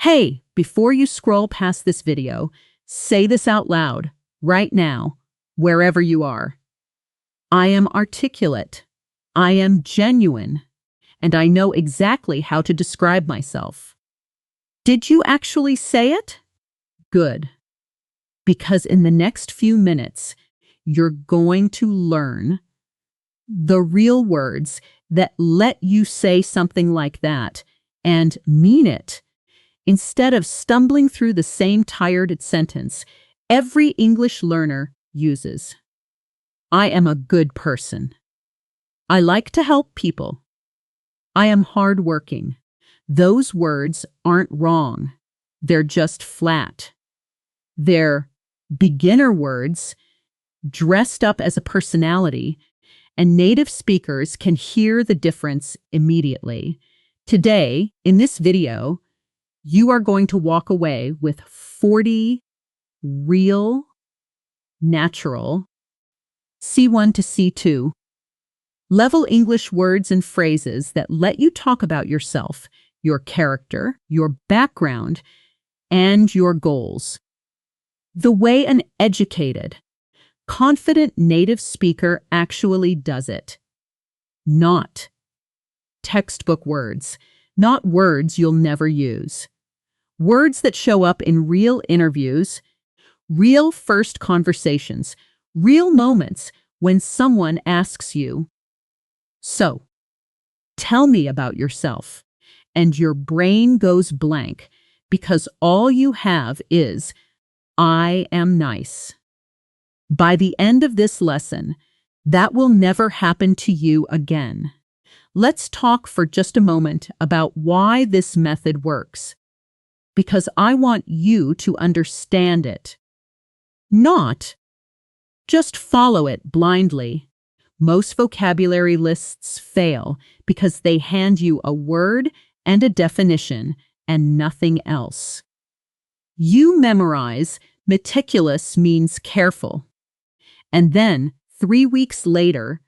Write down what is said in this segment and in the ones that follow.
Hey, before you scroll past this video, say this out loud, right now, wherever you are. I am articulate. I am genuine. And I know exactly how to describe myself. Did you actually say it? Good. Because in the next few minutes, you're going to learn the real words that let you say something like that and mean it. Instead of stumbling through the same tired sentence every English learner uses. I am a good person. I like to help people. I am hardworking. Those words aren't wrong. They're just flat. They're beginner words dressed up as a personality, and native speakers can hear the difference immediately. Today, in this video, you are going to walk away with 40 real, natural, C1 to C2, level English words and phrases that let you talk about yourself, your character, your background, and your goals. The way an educated, confident native speaker actually does it. Not textbook words, not words you'll never use. Words that show up in real interviews, real first conversations, real moments when someone asks you, "So, tell me about yourself," and your brain goes blank because all you have is, "I am nice." By the end of this lesson, that will never happen to you again. Let's talk for just a moment about why this method works. Because I want you to understand it. Not just follow it blindly. Most vocabulary lists fail because they hand you a word and a definition and nothing else. You memorize meticulous means careful. And then, 3 weeks later,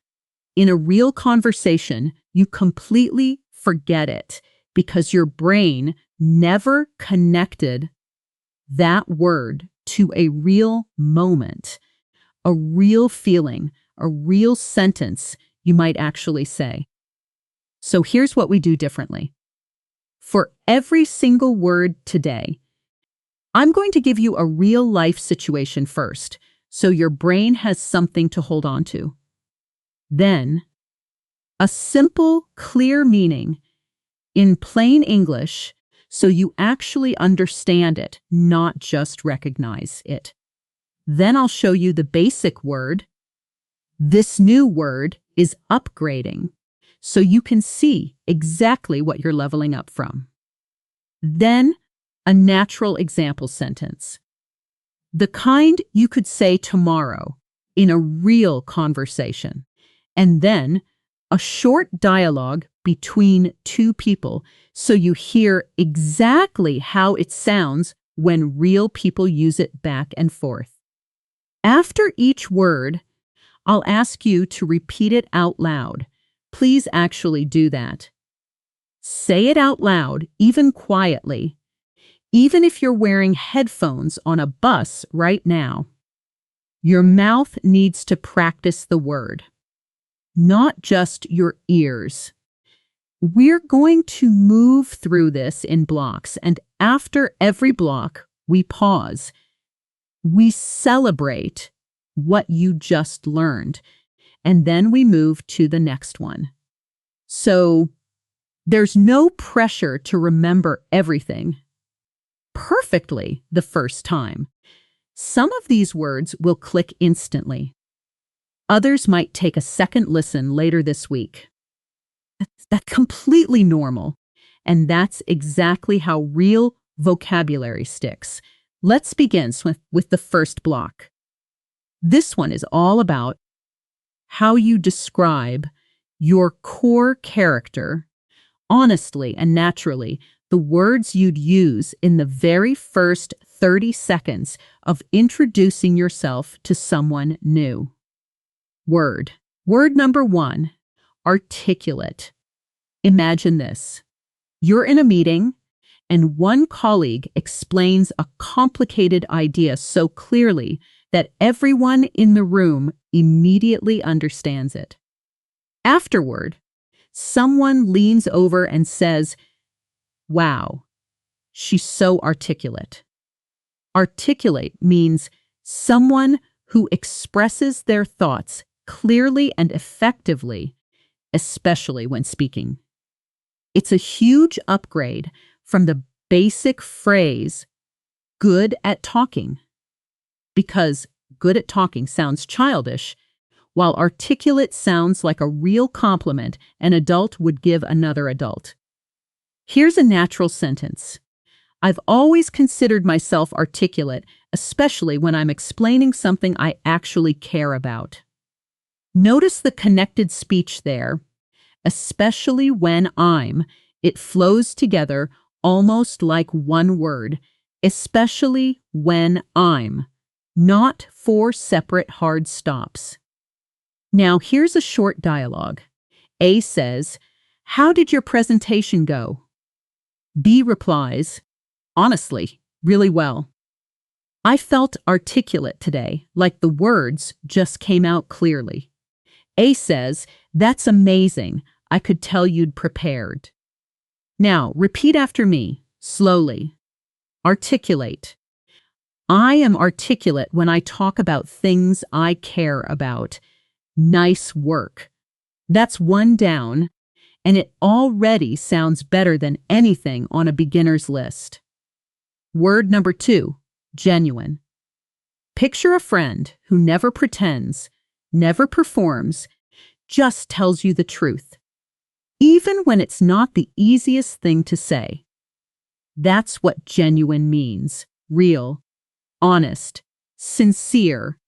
in a real conversation, you completely forget it because your brain never connected that word to a real moment, a real feeling, a real sentence you might actually say. So here's what we do differently. For every single word today, I'm going to give you a real life situation first, so your brain has something to hold on to. Then, a simple, clear meaning in plain English so you actually understand it, not just recognize it. Then I'll show you the basic word. This new word is upgrading, so you can see exactly what you're leveling up from. Then, a natural example sentence. The kind you could say tomorrow in a real conversation. And then, a short dialogue between two people so you hear exactly how it sounds when real people use it back and forth. After each word, I'll ask you to repeat it out loud. Please actually do that. Say it out loud, even quietly, even if you're wearing headphones on a bus right now. Your mouth needs to practice the word, not just your ears. We're going to move through this in blocks, and after every block, we pause. We celebrate what you just learned, and then we move to the next one. So there's no pressure to remember everything perfectly the first time. Some of these words will click instantly. Others might take a second listen later this week. That's completely normal, and that's exactly how real vocabulary sticks. Let's begin with the first block. This one is all about how you describe your core character, honestly and naturally, the words you'd use in the very first 30 seconds of introducing yourself to someone new. Word. Word number 1, articulate. Imagine this. You're in a meeting and one colleague explains a complicated idea so clearly that everyone in the room immediately understands it. Afterward, someone leans over and says, "Wow, she's so articulate." Articulate means someone who expresses their thoughts clearly and effectively, especially when speaking. It's a huge upgrade from the basic phrase, "good at talking," because good at talking sounds childish, while articulate sounds like a real compliment an adult would give another adult. Here's a natural sentence. I've always considered myself articulate, especially when I'm explaining something I actually care about. Notice the connected speech there. Especially when it flows together almost like one word, especially when not four separate hard stops. Now here's a short dialogue. A says, "How did your presentation go?" B replies, "Honestly, really well. I felt articulate today, like the words just came out clearly." A says, "That's amazing. I could tell you'd prepared." Now, repeat after me, slowly. Articulate. I am articulate when I talk about things I care about. Nice work. That's one down, and it already sounds better than anything on a beginner's list. Word number 2, genuine. Picture a friend who never pretends, never performs, just tells you the truth, even when it's not the easiest thing to say. That's what genuine means. Real, honest, sincere,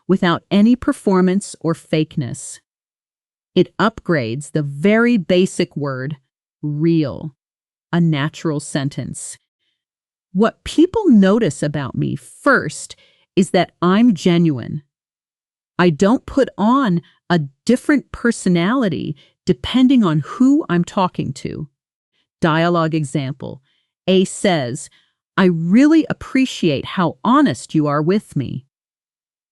without any performance or fakeness. It upgrades the very basic word, real, a natural sentence. What people notice about me first is that I'm genuine. I don't put on a different personality depending on who I'm talking to. Dialogue example. A says, "I really appreciate how honest you are with me."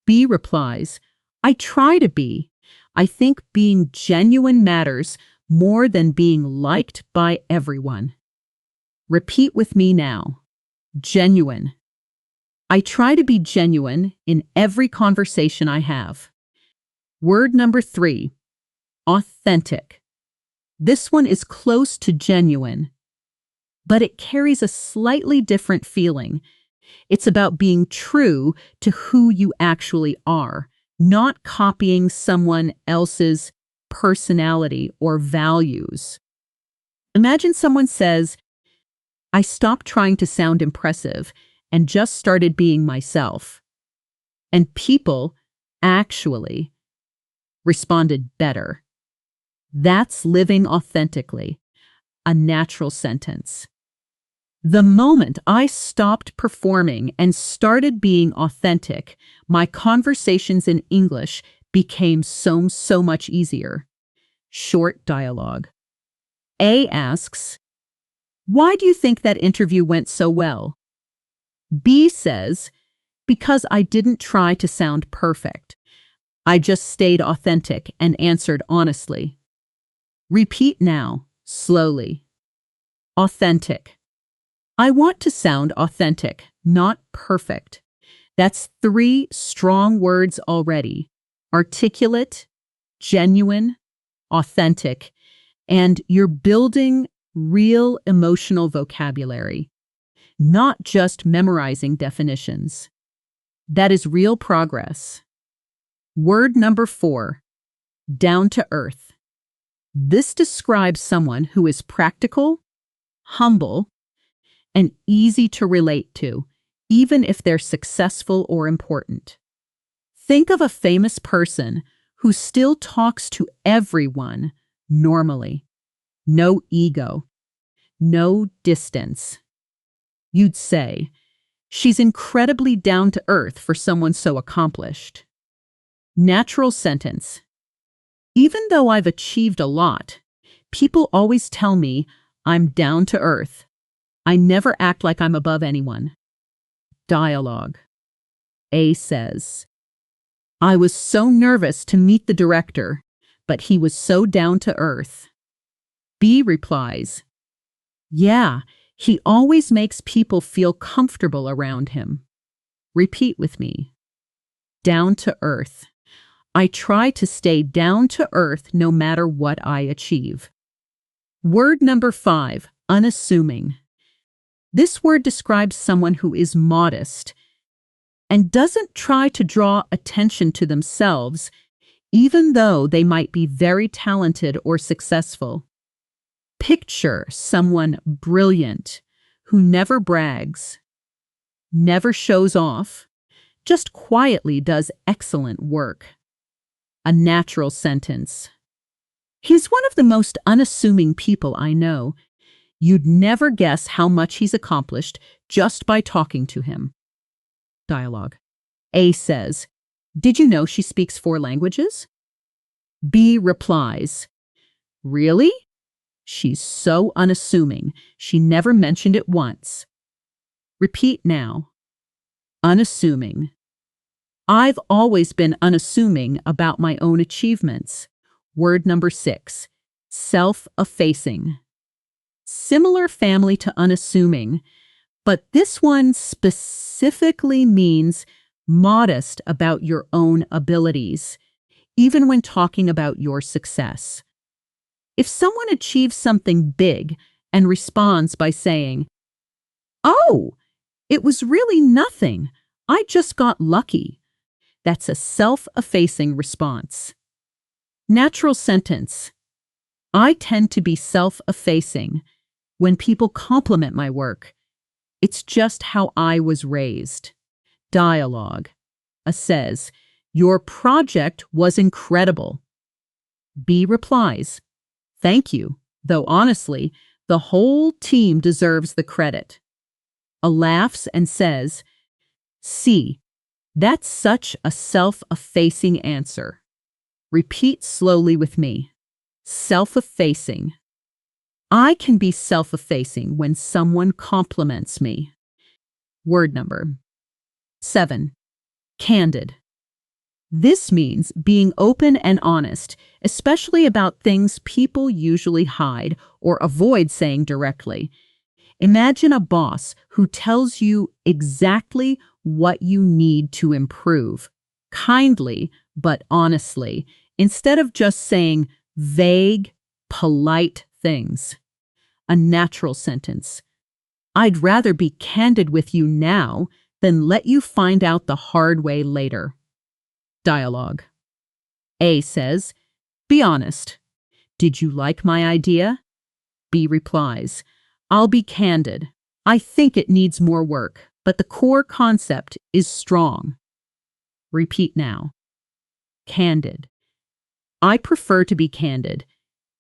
B replies, "I try to be. I think being genuine matters more than being liked by everyone." Repeat with me now. Genuine. I try to be genuine in every conversation I have. Word number 3, authentic. This one is close to genuine, but it carries a slightly different feeling. It's about being true to who you actually are, not copying someone else's personality or values. Imagine someone says, "I stopped trying to sound impressive and just started being myself." And people actually responded better. That's living authentically, a natural sentence. The moment I stopped performing and started being authentic, my conversations in English became so much easier. Short dialogue. A asks, "Why do you think that interview went so well?" B says, "Because I didn't try to sound perfect. I just stayed authentic and answered honestly." Repeat now, slowly. Authentic. I want to sound authentic, not perfect. That's 3 strong words already. Articulate, genuine, authentic, and you're building real emotional vocabulary, not just memorizing definitions. That is real progress. Word number 4, down to earth. This describes someone who is practical, humble, and easy to relate to, even if they're successful or important. Think of a famous person who still talks to everyone normally. No ego, no distance. You'd say, "She's incredibly down to earth for someone so accomplished." Natural sentence. Even though I've achieved a lot, people always tell me I'm down to earth. I never act like I'm above anyone. Dialogue. A says, I was so nervous to meet the director, but he was so down to earth. B replies, yeah, he always makes people feel comfortable around him. Repeat with me. Down to earth. I try to stay down to earth no matter what I achieve. Word number 5, unassuming. This word describes someone who is modest and doesn't try to draw attention to themselves, even though they might be very talented or successful. Picture someone brilliant who never brags, never shows off, just quietly does excellent work. A natural sentence. He's one of the most unassuming people I know. You'd never guess how much he's accomplished just by talking to him. Dialogue. A says, did you know she speaks 4 languages? B replies, really? She's so unassuming. She never mentioned it once. Repeat now. Unassuming. I've always been unassuming about my own achievements. Word number 6, self-effacing. Similar family to unassuming, but this one specifically means modest about your own abilities, even when talking about your success. If someone achieves something big and responds by saying, oh, it was really nothing, I just got lucky, that's a self-effacing response. Natural sentence. I tend to be self-effacing when people compliment my work. It's just how I was raised. Dialogue. A says, your project was incredible. B replies, thank you, though honestly, the whole team deserves the credit. A laughs and says, C, that's such a self-effacing answer. Repeat slowly with me. Self-effacing. I can be self-effacing when someone compliments me. Word number 7, candid. This means being open and honest, especially about things people usually hide or avoid saying directly. Imagine a boss who tells you exactly what you need to improve, kindly but honestly, instead of just saying vague, polite things. A natural sentence. I'd rather be candid with you now than let you find out the hard way later. Dialogue. A says, be honest. Did you like my idea? B replies, I'll be candid. I think it needs more work, but the core concept is strong. Repeat now. Candid. I prefer to be candid,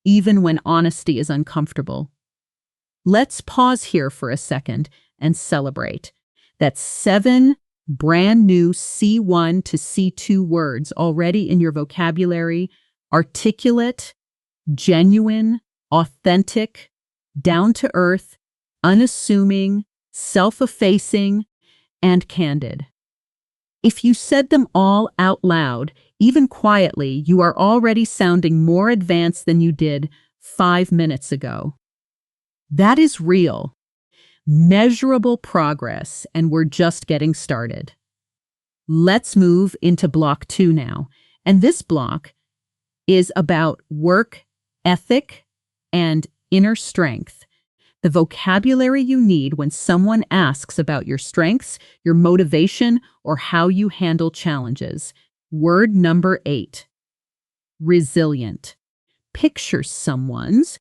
even when honesty is uncomfortable. Let's pause here for a second and celebrate. That's 7 brand new C1 to C2 words already in your vocabulary: articulate, genuine, authentic, down to earth, unassuming, self-effacing, and candid. If you said them all out loud, even quietly, you are already sounding more advanced than you did 5 minutes ago. That is real, measurable progress, and we're just getting started. Let's move into block 2 now. And this block is about work ethic and inner strength. The vocabulary you need when someone asks about your strengths, your motivation, or how you handle challenges. Word number 8, resilient. Picture someone's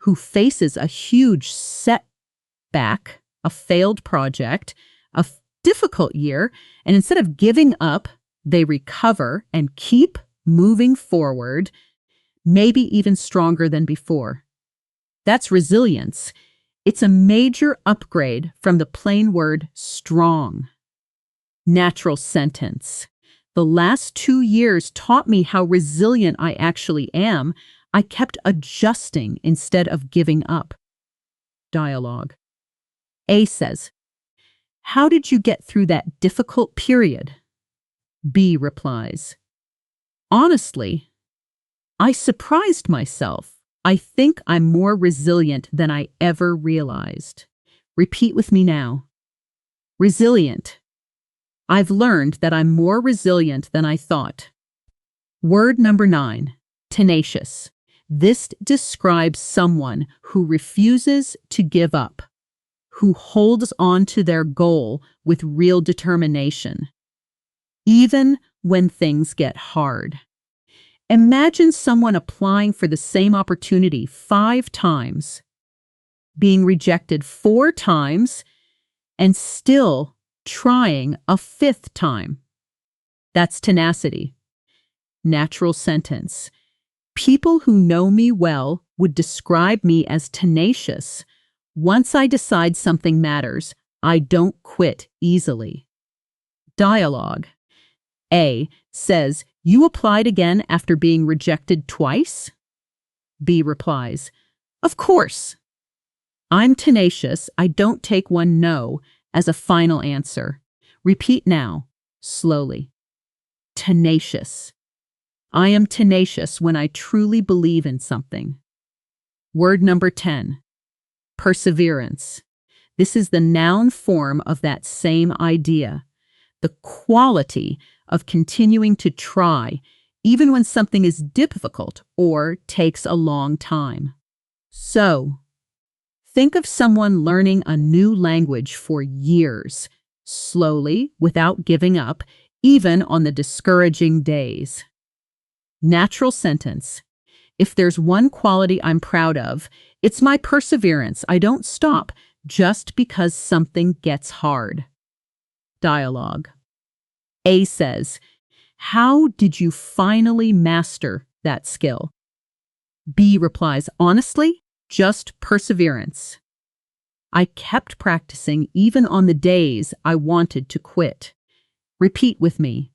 who faces a huge setback, a failed project, a difficult year, and instead of giving up, they recover and keep moving forward, maybe even stronger than before. That's resilience. It's a major upgrade from the plain word strong. Natural sentence. The last 2 years taught me how resilient I actually am. I kept adjusting instead of giving up. Dialogue. A says, "How did you get through that difficult period?" B replies, "Honestly, I surprised myself. I think I'm more resilient than I ever realized." Repeat with me now. Resilient. I've learned that I'm more resilient than I thought. Word number 9, tenacious. This describes someone who refuses to give up, who holds on to their goal with real determination, even when things get hard. Imagine someone applying for the same opportunity 5 times, being rejected 4 times, and still trying a 5th time. That's tenacity. Natural sentence. People who know me well would describe me as tenacious. Once I decide something matters, I don't quit easily. Dialogue. A says, "You applied again after being rejected twice?" B replies, "Of course. I'm tenacious. I don't take one no as a final answer." Repeat now, slowly. Tenacious. I am tenacious when I truly believe in something. Word number 10, perseverance. This is the noun form of that same idea. The quality of continuing to try, even when something is difficult or takes a long time. So, think of someone learning a new language for years, slowly, without giving up, even on the discouraging days. Natural sentence. If there's one quality I'm proud of, it's my perseverance. I don't stop just because something gets hard. Dialogue. A says, "How did you finally master that skill?" B replies, "Honestly, just perseverance. I kept practicing even on the days I wanted to quit." Repeat with me.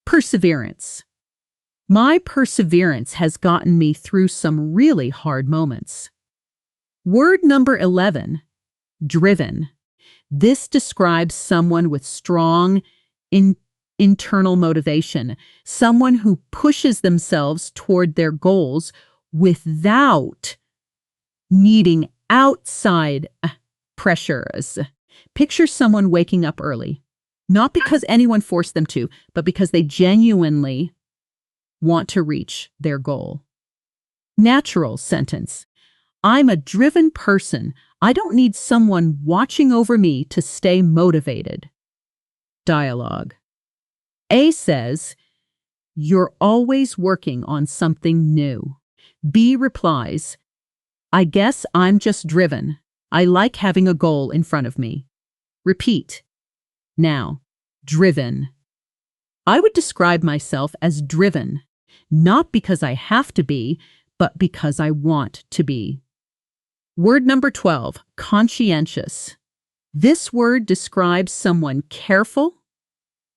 Perseverance. My perseverance has gotten me through some really hard moments. Word number 11, driven. This describes someone with strong internal motivation, someone who pushes themselves toward their goals without needing outside pressures. Picture someone waking up early, not because anyone forced them to, but because they genuinely want to reach their goal. Natural sentence. I'm a driven person. I don't need someone watching over me to stay motivated. Dialogue. A says, "You're always working on something new." B replies, "I guess I'm just driven. I like having a goal in front of me." Repeat. Now, driven. I would describe myself as driven, not because I have to be, but because I want to be. Word number 12, conscientious. This word describes someone careful,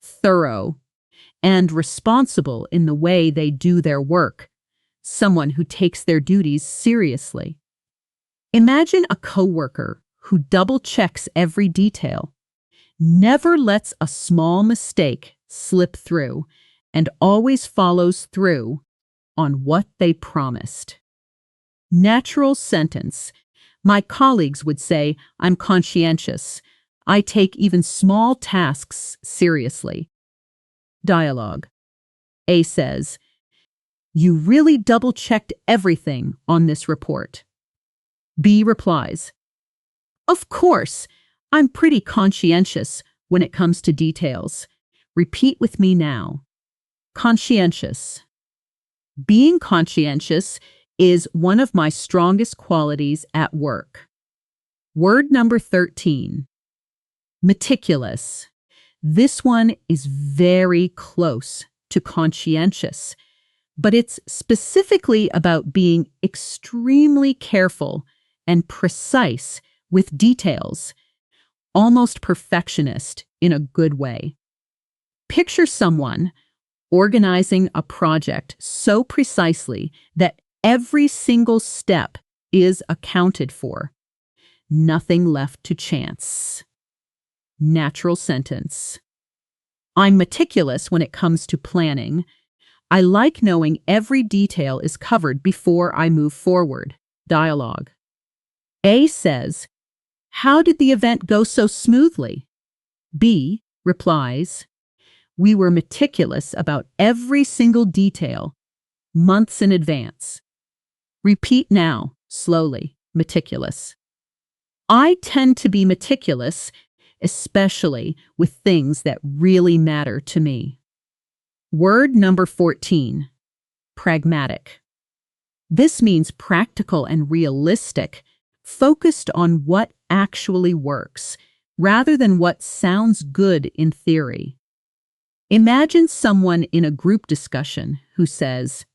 thorough, and responsible in the way they do their work, someone who takes their duties seriously. Imagine a coworker who double-checks every detail, never lets a small mistake slip through, and always follows through on what they promised. Natural sentence. My colleagues would say, "I'm conscientious. I take even small tasks seriously." Dialogue. A says, "You really double-checked everything on this report." B replies, "Of course, I'm pretty conscientious when it comes to details." Repeat with me now. Conscientious. Being conscientious is one of my strongest qualities at work. Word number 13, meticulous. This one is very close to conscientious, but it's specifically about being extremely careful and precise with details, almost perfectionist in a good way. Picture someone organizing a project so precisely that every single step is accounted for. nothing left to chance. Natural sentence. I'm meticulous when it comes to planning. I like knowing every detail is covered before I move forward. Dialogue. A says, "How did the event go so smoothly?" B replies, "We were meticulous about every single detail, months in advance." Repeat now, slowly, meticulous. I tend to be meticulous, especially with things that really matter to me. Word number 14, pragmatic. This means practical and realistic, focused on what actually works, rather than what sounds good in theory. Imagine someone in a group discussion who says,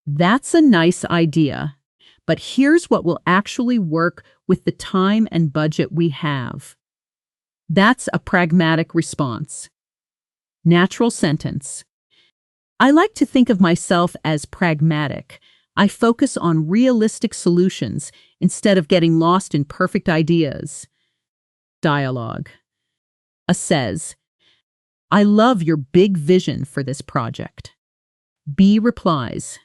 "That's a nice idea, but here's what will actually work with the time and budget we have." That's a pragmatic response. Natural sentence. I like to think of myself as pragmatic. I focus on realistic solutions instead of getting lost in perfect ideas. Dialogue. A says, "I love your big vision for this project." B replies,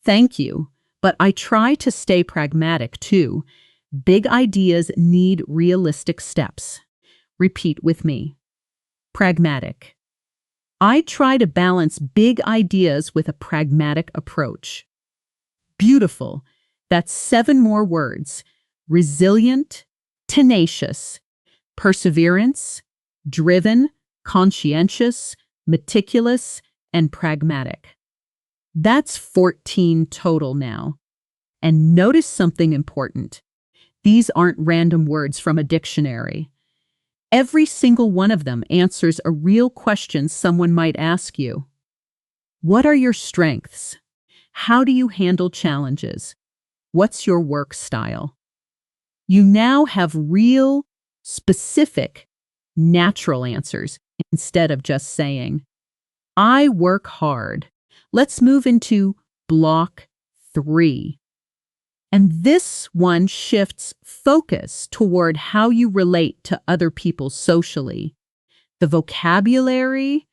"Thank you, but I try to stay pragmatic too. Big ideas need realistic steps." Repeat with me. Pragmatic. I try to balance big ideas with a pragmatic approach. Beautiful. That's 7 more words. Resilient, tenacious, perseverance, driven, conscientious, meticulous, and pragmatic. That's 14 total now. And notice something important. These aren't random words from a dictionary. Every single one of them answers a real question someone might ask you. What are your strengths? How do you handle challenges? What's your work style? You now have real, specific, natural answers instead of just saying, "I work hard." Let's move into block 3. And this one shifts focus toward how you relate to other people socially. The vocabulary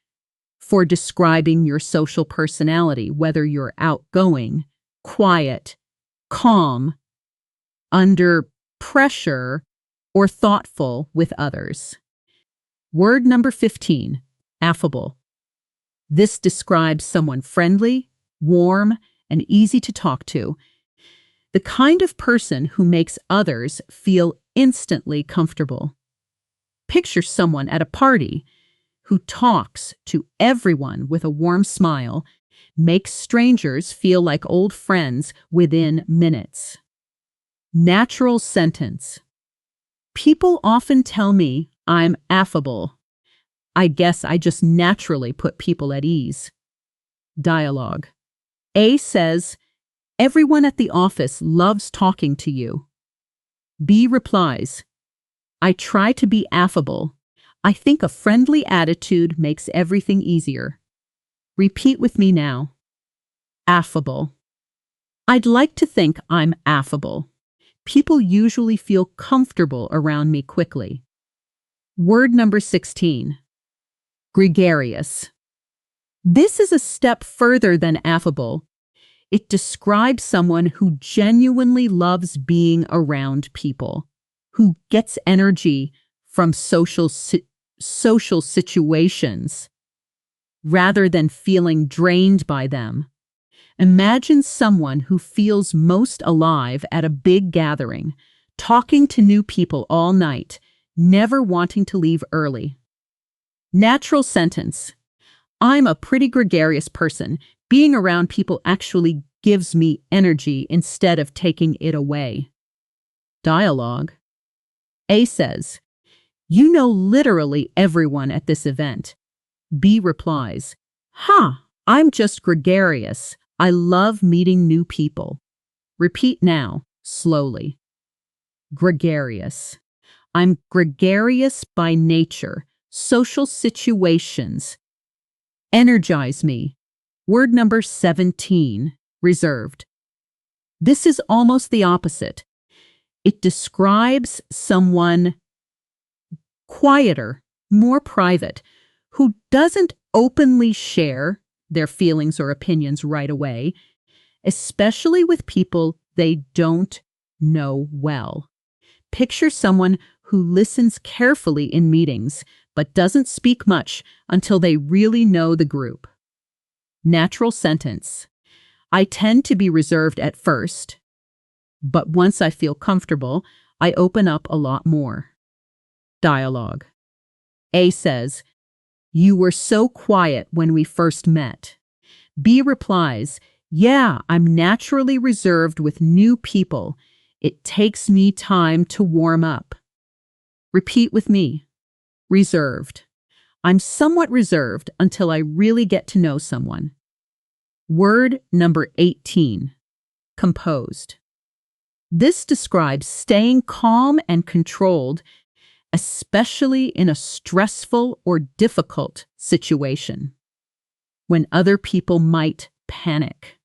for describing your social personality, whether you're outgoing, quiet, calm, under pressure, or thoughtful with others. Word number 15, affable. This describes someone friendly, warm, and easy to talk to. The kind of person who makes others feel instantly comfortable. Picture someone at a party who talks to everyone with a warm smile, makes strangers feel like old friends within minutes. Natural sentence. People often tell me I'm affable. I guess I just naturally put people at ease. Dialogue. A says, "Everyone at the office loves talking to you." B replies, "I try to be affable. I think a friendly attitude makes everything easier." Repeat with me now. Affable. I'd like to think I'm affable. People usually feel comfortable around me quickly. Word number 16. Gregarious. This is a step further than affable. It describes someone who genuinely loves being around people, who gets energy from social situations rather than feeling drained by them. Imagine someone who feels most alive at a big gathering, talking to new people all night, never wanting to leave early. Natural sentence. I'm a pretty gregarious person. Being around people actually gives me energy instead of taking it away. Dialogue. A says, "You know literally everyone at this event." B replies, I'm just gregarious. I love meeting new people." Repeat now, slowly. Gregarious. I'm gregarious by nature. Social situations energize me. Word number 17, reserved. This is almost the opposite. It describes someone quieter, more private, who doesn't openly share their feelings or opinions right away, especially with people they don't know well. Picture someone who listens carefully in meetings but doesn't speak much until they really know the group. Natural sentence. I tend to be reserved at first, but once I feel comfortable, I open up a lot more. Dialogue. A says, "You were so quiet when we first met." B replies, "Yeah, I'm naturally reserved with new people. It takes me time to warm up." Repeat with me. Reserved. I'm somewhat reserved until I really get to know someone. Word number 18. Composed. This describes staying calm and controlled, especially in a stressful or difficult situation, when other people might panic.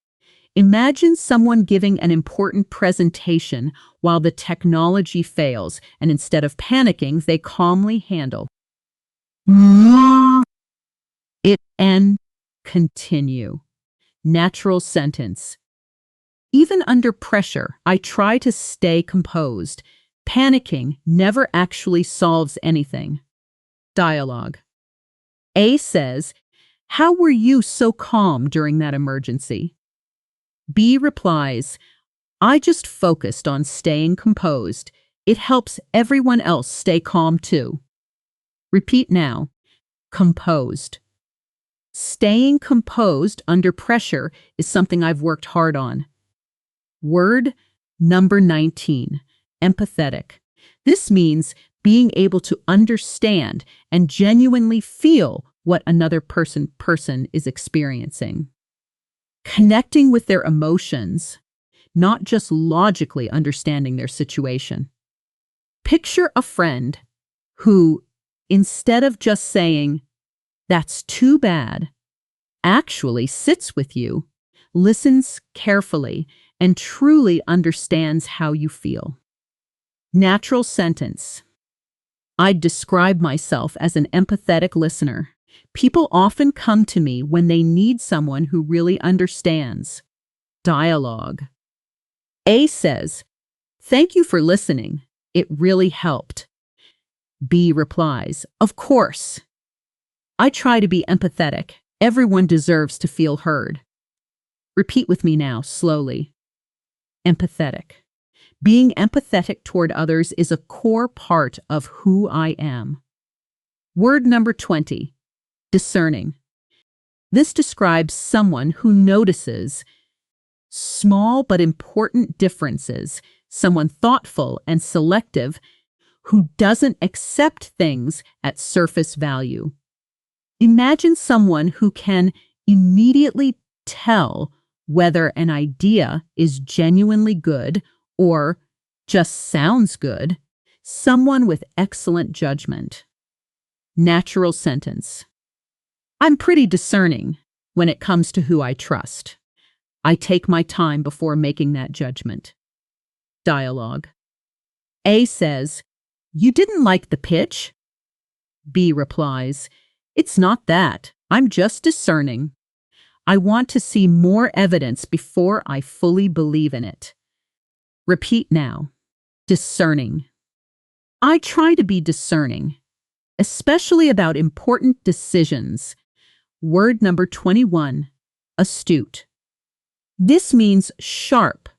Imagine someone giving an important presentation while the technology fails, and instead of panicking, they calmly handle it and continue. Natural sentence. Even under pressure, I try to stay composed. Panicking never actually solves anything. Dialogue. A says, "How were you so calm during that emergency?" B replies, "I just focused on staying composed. It helps everyone else stay calm too." Repeat now. Composed. Staying composed under pressure is something I've worked hard on. Word number 19. Empathetic. This means being able to understand and genuinely feel what another person is experiencing. Connecting with their emotions, not just logically understanding their situation. Picture a friend who, instead of just saying, "That's too bad," actually sits with you, listens carefully, and truly understands how you feel. Natural sentence. I describe myself as an empathetic listener. People often come to me when they need someone who really understands. Dialogue. A says, "Thank you for listening. It really helped." B replies, "Of course. I try to be empathetic. Everyone deserves to feel heard." Repeat with me now, slowly. Empathetic. Being empathetic toward others is a core part of who I am. Word number 20. Discerning. This describes someone who notices small but important differences, someone thoughtful and selective who doesn't accept things at surface value. Imagine someone who can immediately tell whether an idea is genuinely good or just sounds good, someone with excellent judgment. Natural sentence. I'm pretty discerning when it comes to who I trust. I take my time before making that judgment. Dialogue. A says, "You didn't like the pitch?" B replies, "It's not that. I'm just discerning. I want to see more evidence before I fully believe in it." Repeat now. Discerning. I try to be discerning, especially about important decisions. Word number 21. Astute. This means sharp,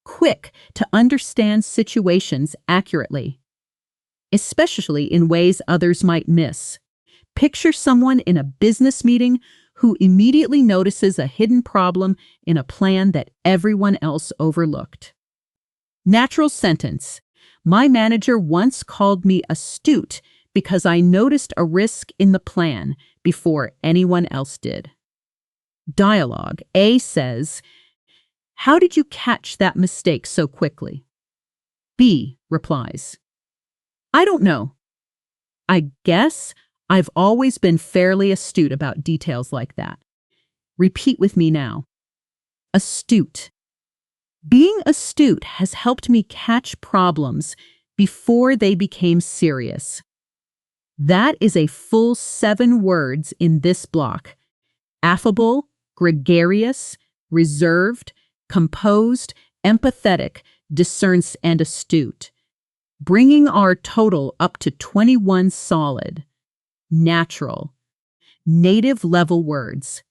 quick to understand situations accurately, especially in ways others might miss. Picture someone in a business meeting who immediately notices a hidden problem in a plan that everyone else overlooked. Natural sentence. My manager once called me astute because I noticed a risk in the plan before anyone else did. Dialogue. A says, "How did you catch that mistake so quickly?" B replies, "I don't know. I guess I've always been fairly astute about details like that." Repeat with me now. Astute. Being astute has helped me catch problems before they became serious. That is a full 7 words in this block. Affable, gregarious, reserved, composed, empathetic, discerns, and astute, bringing our total up to 21 solid, natural, native level words.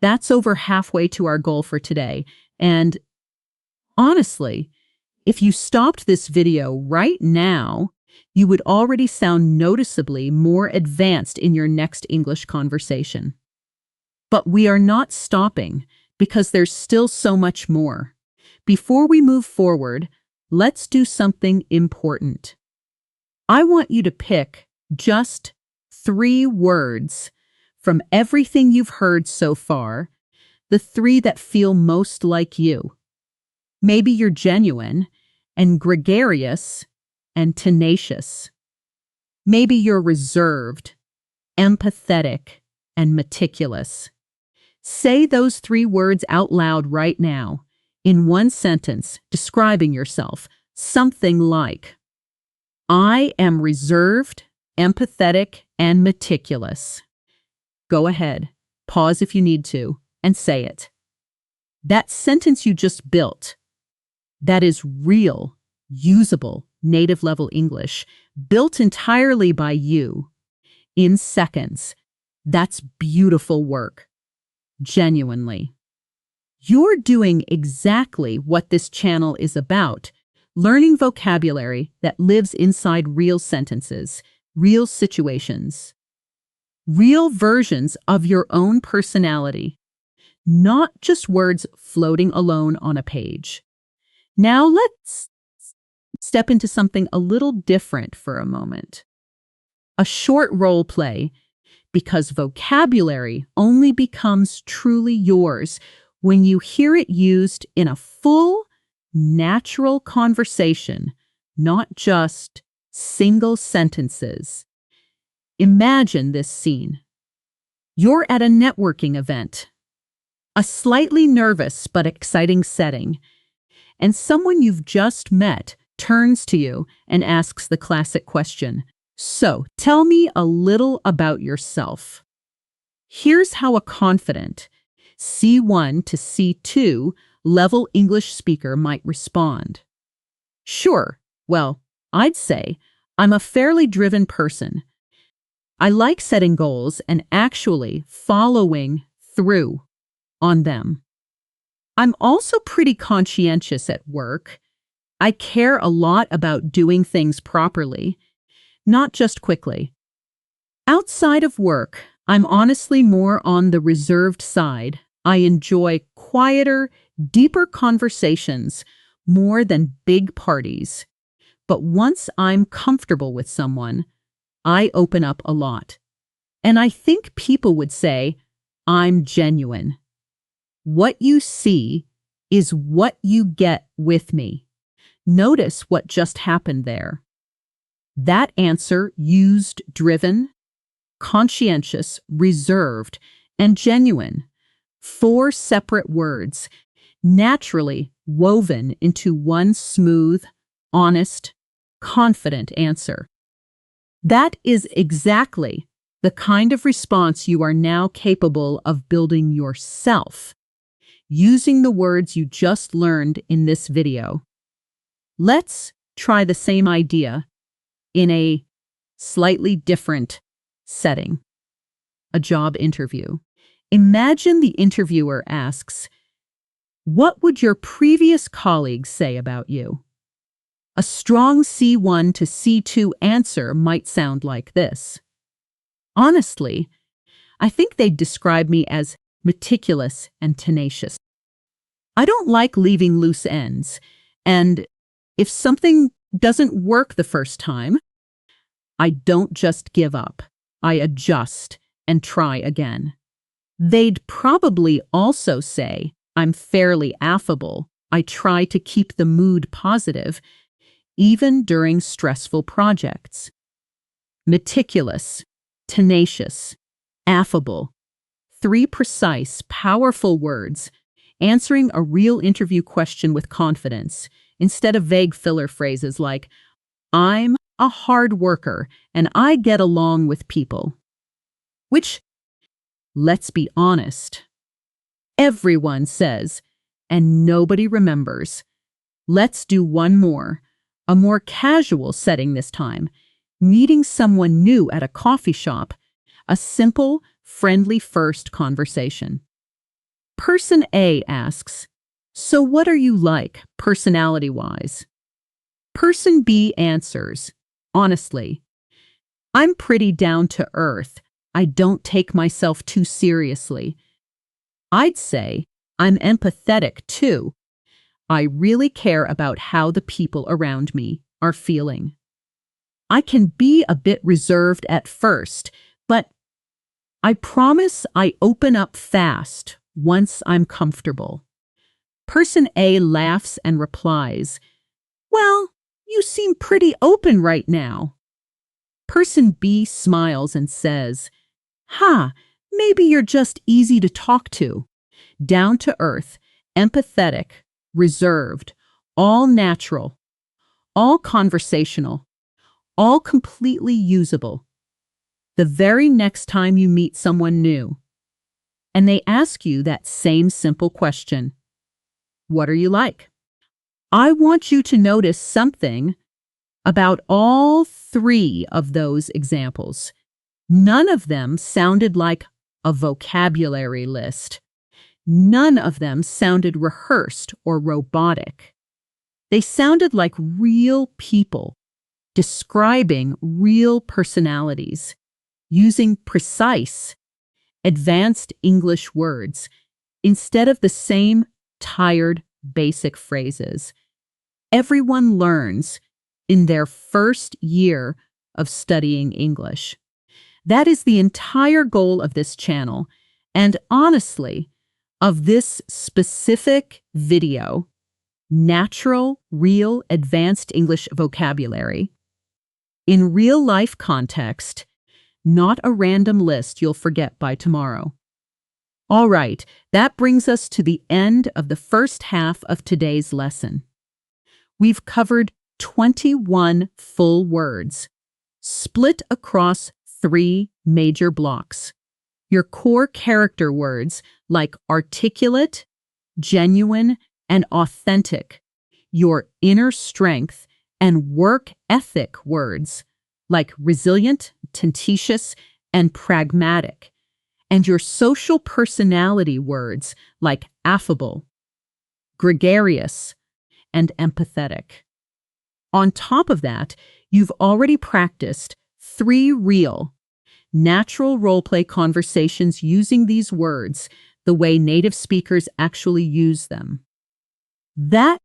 That's over halfway to our goal for today. And honestly, if you stopped this video right now, you would already sound noticeably more advanced in your next English conversation. But we are not stopping because there's still so much more. Before we move forward, let's do something important. I want you to pick just 3 words from everything you've heard so far, the 3 that feel most like you. Maybe you're genuine and gregarious and tenacious. Maybe you're reserved, empathetic, and meticulous. Say those 3 words out loud right now, in one sentence, describing yourself. Something like, I am reserved, empathetic, and meticulous. Go ahead, pause if you need to, and say it. That sentence you just built, that is real, usable, native level English, built entirely by you, in seconds. That's beautiful work. Genuinely. You're doing exactly what this channel is about, learning vocabulary that lives inside real sentences, real situations, real versions of your own personality, not just words floating alone on a page. Now let's step into something a little different for a moment. A short role play, because vocabulary only becomes truly yours when you hear it used in a full, natural conversation, not just single sentences. Imagine this scene. You're at a networking event, a slightly nervous but exciting setting, and someone you've just met turns to you and asks the classic question, so, tell me a little about yourself. Here's how a confident C1 to C2 level English speaker might respond. Sure, well, I'd say I'm a fairly driven person. I like setting goals and actually following through on them. I'm also pretty conscientious at work. I care a lot about doing things properly, not just quickly. Outside of work, I'm honestly more on the reserved side. I enjoy quieter, deeper conversations more than big parties. But once I'm comfortable with someone, I open up a lot. And I think people would say, I'm genuine. What you see is what you get with me. Notice what just happened there. That answer used driven, conscientious, reserved, and genuine. 4 separate words, naturally woven into one smooth, honest, confident answer. That is exactly the kind of response you are now capable of building yourself, using the words you just learned in this video. Let's try the same idea in a slightly different setting, a job interview. Imagine the interviewer asks, what would your previous colleagues say about you? A strong C1 to C2 answer might sound like this. Honestly, I think they'd describe me as meticulous and tenacious. I don't like leaving loose ends, and if something doesn't work the first time, I don't just give up. I adjust and try again. They'd probably also say, I'm fairly affable. I try to keep the mood positive, even during stressful projects. Meticulous, tenacious, affable. 3 precise, powerful words, answering a real interview question with confidence instead of vague filler phrases like, I'm a hard worker and I get along with people. Which, let's be honest, everyone says, and nobody remembers. Let's do one more, a more casual setting this time, meeting someone new at a coffee shop, a simple, friendly first conversation. Person A asks, so what are you like, personality-wise? Person B answers, honestly, I'm pretty down to earth. I don't take myself too seriously. I'd say I'm empathetic too. I really care about how the people around me are feeling. I can be a bit reserved at first, but I promise I open up fast once I'm comfortable. Person A laughs and replies, well, you seem pretty open right now. Person B smiles and says, maybe you're just easy to talk to. Down to earth, empathetic, reserved, all natural, all conversational, all completely usable. The very next time you meet someone new, and they ask you that same simple question, what are you like? I want you to notice something about all three of those examples. None of them sounded like a vocabulary list. None of them sounded rehearsed or robotic. They sounded like real people, describing real personalities, using precise, advanced English words instead of the same tired, basic phrases. Everyone learns in their first year of studying English. That is the entire goal of this channel, and honestly, of this specific video, Natural, Real, Advanced English Vocabulary, in real-life context, not a random list you'll forget by tomorrow. All right, that brings us to the end of the first half of today's lesson. We've covered 21 full words, split across 3 major blocks. Your core character words like articulate, genuine, and authentic. Your inner strength and work ethic words like resilient, tenacious, and pragmatic. And your social personality words like affable, gregarious, and empathetic. On top of that, you've already practiced 3 real, natural role-play conversations using these words the way native speakers actually use them. That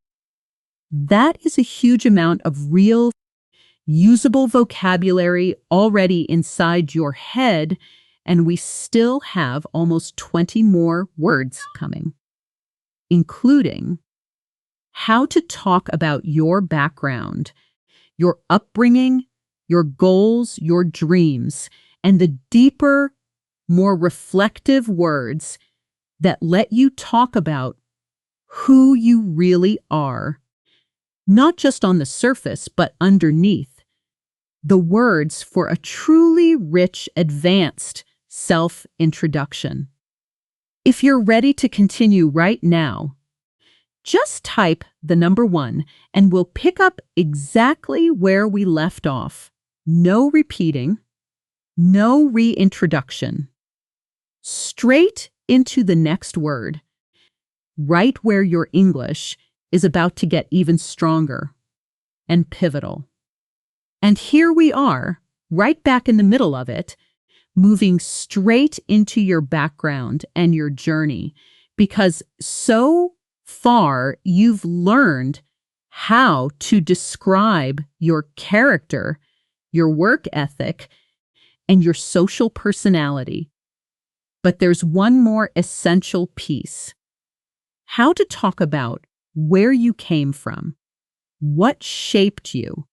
is a huge amount of real, usable vocabulary already inside your head, and we still have almost 20 more words coming, including how to talk about your background, your upbringing, your goals, your dreams, and the deeper, more reflective words that let you talk about who you really are, not just on the surface, but underneath. The words for a truly rich, advanced self-introduction. If you're ready to continue right now, just type the number 1 and we'll pick up exactly where we left off. No repeating, no reintroduction. Straight into the next word, right where your English is about to get even stronger and pivotal. And here we are, right back in the middle of it, moving straight into your background and your journey, because so far you've learned how to describe your character, your work ethic, and your social personality. But there's one more essential piece: how to talk about where you came from, what shaped you,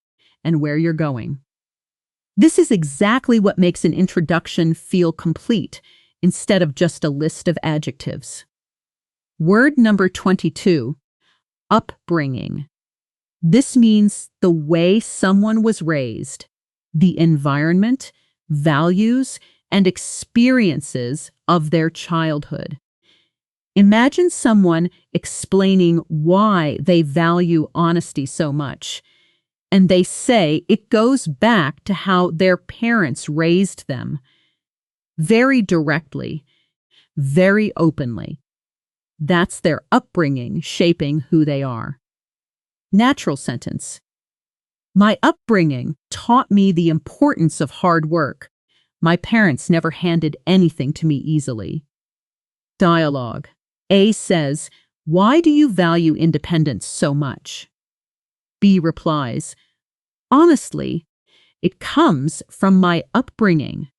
and where you're going. This is exactly what makes an introduction feel complete instead of just a list of adjectives. Word number 22, upbringing. This means the way someone was raised, the environment, values, and experiences of their childhood. Imagine someone explaining why they value honesty so much, and they say it goes back to how their parents raised them. Very directly, very openly. That's their upbringing shaping who they are. Natural sentence. My upbringing taught me the importance of hard work. My parents never handed anything to me easily. Dialogue. A says, "Why do you value independence so much?" B replies, "Honestly, it comes from my upbringing.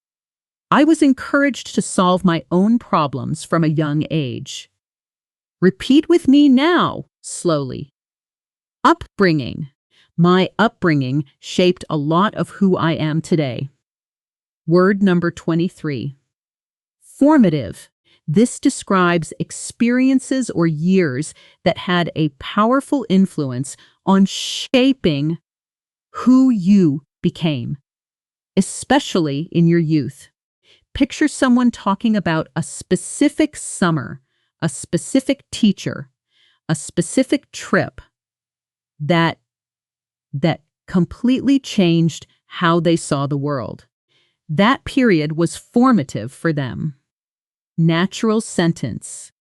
I was encouraged to solve my own problems from a young age." Repeat with me now, slowly. Upbringing. My upbringing shaped a lot of who I am today. Word number 23. Formative. This describes experiences or years that had a powerful influence on shaping who you became, especially in your youth. Picture someone talking about a specific summer, a specific teacher, a specific trip that completely changed how they saw the world. That period was formative for them. Natural sentence.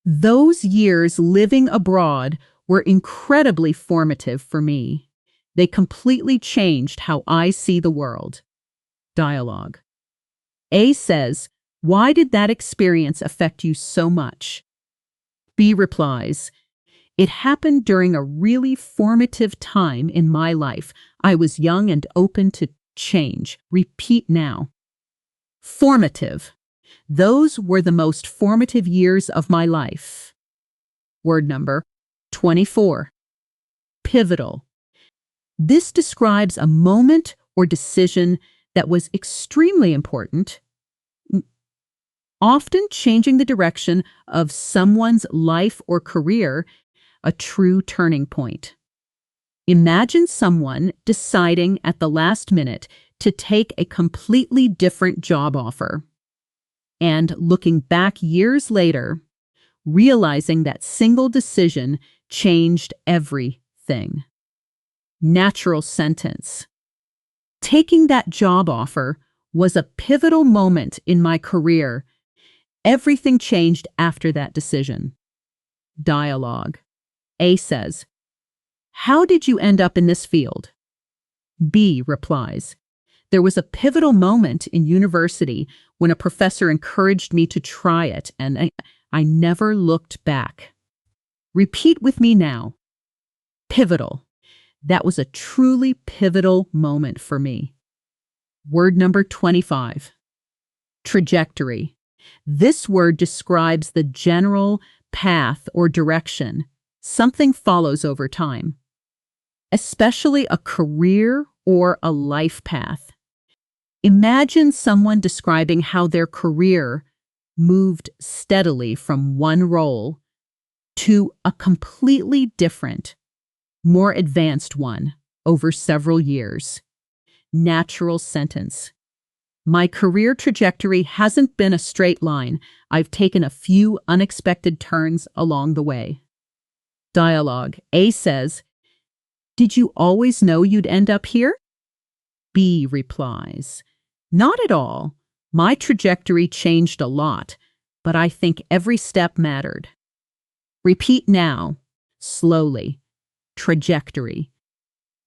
Those years living abroad were incredibly formative for me. They completely changed how I see the world. Dialogue. A says, "Why did that experience affect you so much?" B replies, "It happened during a really formative time in my life. I was young and open to change." Repeat now. Formative. Those were the most formative years of my life. Word number 24. Pivotal. This describes a moment or decision that was extremely important, often changing the direction of someone's life or career, a true turning point. Imagine someone deciding at the last minute to take a completely different job offer, and looking back years later, realizing that single decision changed everything. Natural sentence. Taking that job offer was a pivotal moment in my career. Everything changed after that decision. Dialogue. A says, "How did you end up in this field?" B replies, "There was a pivotal moment in university when a professor encouraged me to try it, and I never looked back." Repeat with me now. Pivotal. That was a truly pivotal moment for me. Word number 25. Trajectory. This word describes the general path or direction something follows over time, especially a career or a life path. Imagine someone describing how their career moved steadily from one role to a completely different, more advanced one over several years. Natural sentence. My career trajectory hasn't been a straight line. I've taken a few unexpected turns along the way. Dialogue. A says, "Did you always know you'd end up here?" B replies, "Not at all. My trajectory changed a lot, but I think every step mattered." Repeat now, slowly. Trajectory.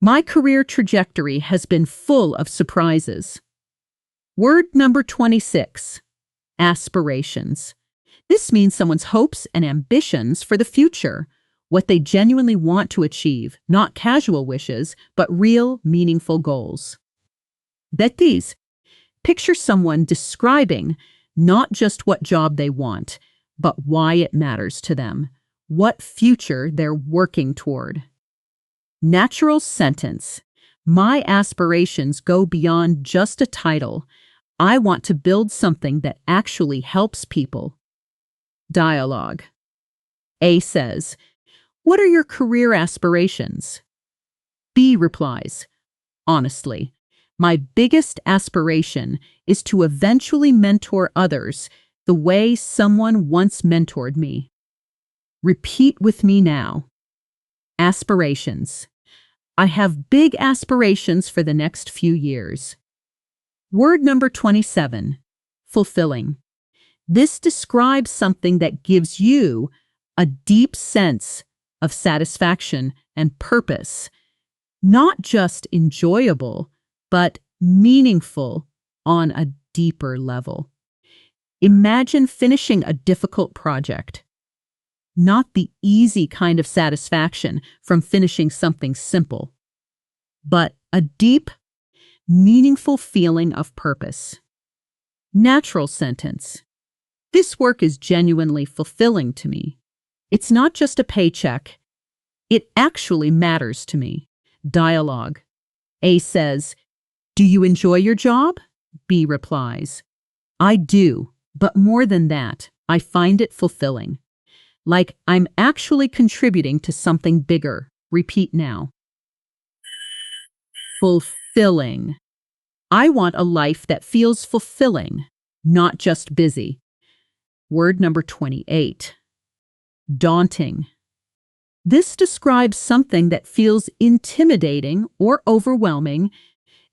My career trajectory has been full of surprises. Word number 26. Aspirations. This means someone's hopes and ambitions for the future, what they genuinely want to achieve, not casual wishes, but real, meaningful goals. That these. Picture someone describing not just what job they want, but why it matters to them, what future they're working toward. Natural sentence. My aspirations go beyond just a title. I want to build something that actually helps people. Dialogue. A says, "What are your career aspirations?" B replies, "Honestly, my biggest aspiration is to eventually mentor others the way someone once mentored me." Repeat with me now. Aspirations. I have big aspirations for the next few years. Word number 27, fulfilling. This describes something that gives you a deep sense of satisfaction and purpose, not just enjoyable, but meaningful on a deeper level. Imagine finishing a difficult project, not the easy kind of satisfaction from finishing something simple, but a deep, meaningful feeling of purpose. Natural sentence. This work is genuinely fulfilling to me. It's not just a paycheck. It actually matters to me. Dialogue. A says, "Do you enjoy your job?" B replies, "I do, but more than that, I find it fulfilling. Like I'm actually contributing to something bigger." Repeat now. Fulfilling. I want a life that feels fulfilling, not just busy. Word number 28. Daunting. This describes something that feels intimidating or overwhelming,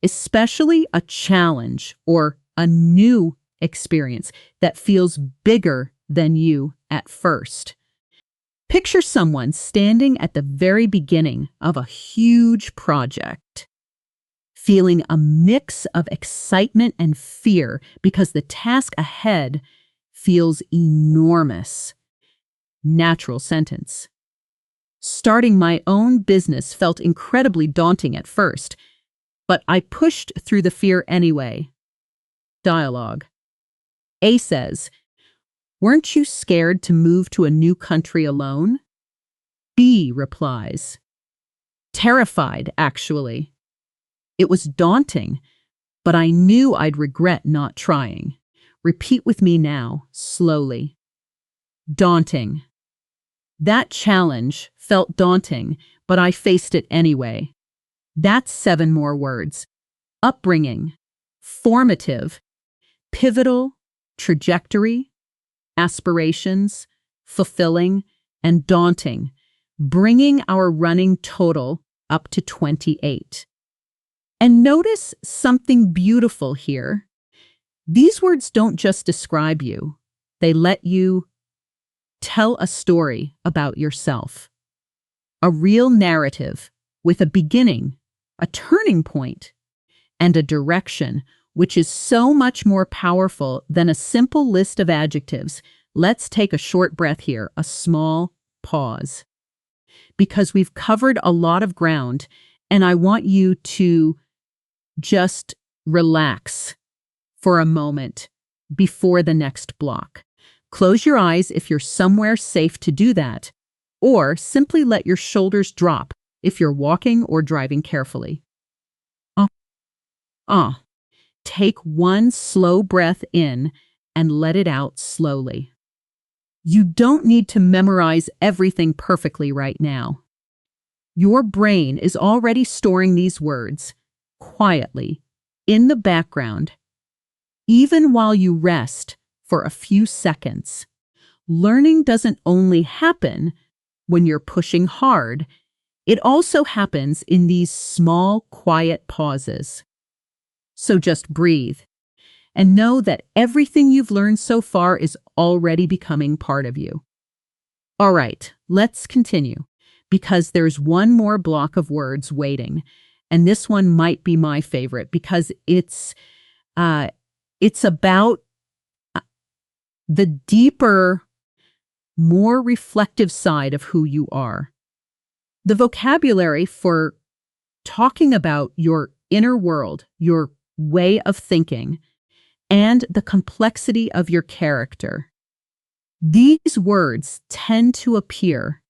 especially a challenge or a new experience that feels bigger than you at first. Picture someone standing at the very beginning of a huge project, feeling a mix of excitement and fear because the task ahead feels enormous. Natural sentence. Starting my own business felt incredibly daunting at first, but I pushed through the fear anyway. Dialogue. A says, "Weren't you scared to move to a new country alone?" B replies, "Terrified, actually. It was daunting, but I knew I'd regret not trying." Repeat with me now, slowly. Daunting. That challenge felt daunting, but I faced it anyway. That's 7 more words. Upbringing, formative, pivotal, trajectory, aspirations, fulfilling, and daunting, bringing our running total up to 28. And notice something beautiful here. These words don't just describe you. They let you tell a story about yourself. A real narrative with a beginning, a turning point, and a direction, which is so much more powerful than a simple list of adjectives. Let's take a short breath here, a small pause, because we've covered a lot of ground, and I want you to just relax for a moment before the next block. Close your eyes if you're somewhere safe to do that, or simply let your shoulders drop if you're walking or driving carefully. Take one slow breath in and let it out slowly. You don't need to memorize everything perfectly right now. Your brain is already storing these words quietly in the background, even while you rest for a few seconds. Learning doesn't only happen when you're pushing hard, it also happens in these small, quiet pauses. So just breathe and know that everything you've learned so far is already becoming part of you. All right, let's continue, because there's one more block of words waiting, and this one might be my favorite because it's about the deeper, more reflective side of who you are. The vocabulary for talking about your inner world, your way of thinking, and the complexity of your character. These words tend to appear